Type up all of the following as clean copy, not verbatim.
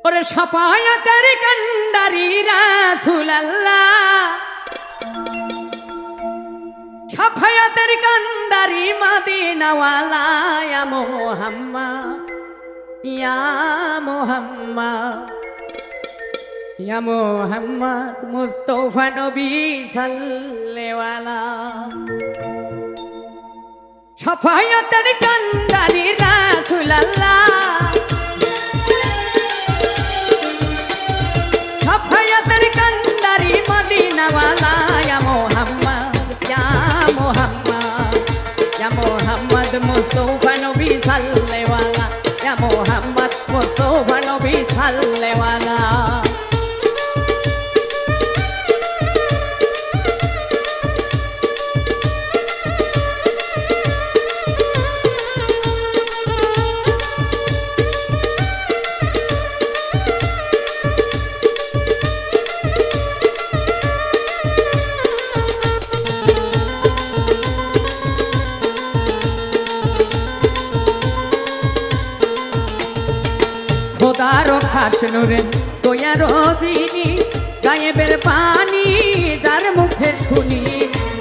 ওরে সাফায়াতের কান্ডারি রাসূলুল্লাহ, সাফায়াতের কান্ডারি মদিনাওয়ালা, ইয়া মুহাম্মদ ইয়া মুহাম্মদ ইয়া মুহাম্মদ মুস্তাফা নবী সাল্লাল্লাহু। সাফায়াতের কান্ডারি রাসূলুল্লাহ, সাফায়াতের কান্ডারি মদিনাওয়ালা, ইয়া মুহাম্মদ ইয়া মুহাম্মদ ইয়া মুহাম্মদ মুস্তাফা নবী সাল্লাল্লাহু, ইয়া মুহাম্মদ মুস্তাফা নবী সাল্লাল্লাহু। খোদারো খাস নূরে তোয়ারো যিনি, গায়েবের পানি যার মুখে শুনি।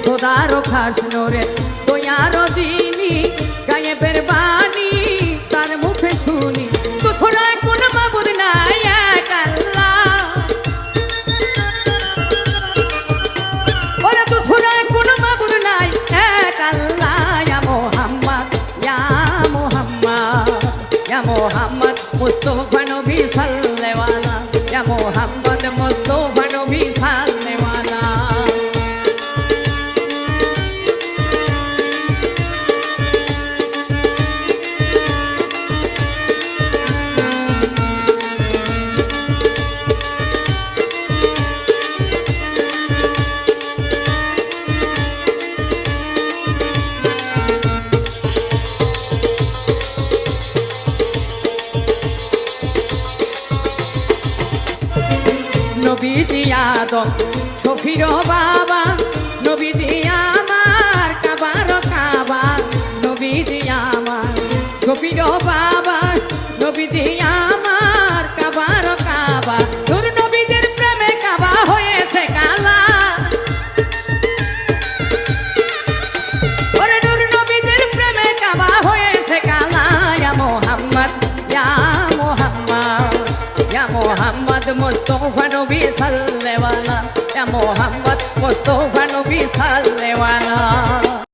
খোদারো খাস নূরে তোয়ারো যিনি, গায়েবের বাণী তার মুখে শুনি। তুছরা কোন মাবুদ নাই এক আল্লাহ, ওরে তুছরা কোন মাবুদ নাই এক আল্লাহ। ইয়া মুহাম্মদ ইয়া মুহাম্মদ ইয়া মুহাম্মদ মুস্তাফা নবী সাল্লাল্লাহু, ইয়া মুহাম্মদ মুস্তাফা নবী সাল্লাল্লাহু। নবীজি আদম শফির বাবা, নবীজি আমার কাবার কাবা। নবীজি আমার শফির বাবা, নবীজি আমার কাবার কাবা। নূর নবীজির প্রেমে কাবা হয়েছে কালা, ওরে নূর নবীজির প্রেমে কাবা হয়েছে কালা। ইয়া মুহাম্মদ ইয়া মুহাম্মদ ইয়া মুহাম্মদ মুস্তাফা নবী সাল্লাল্লাহু, ইয়া মুহাম্মদ মুস্তাফা নবী সাল্লাল্লাহু।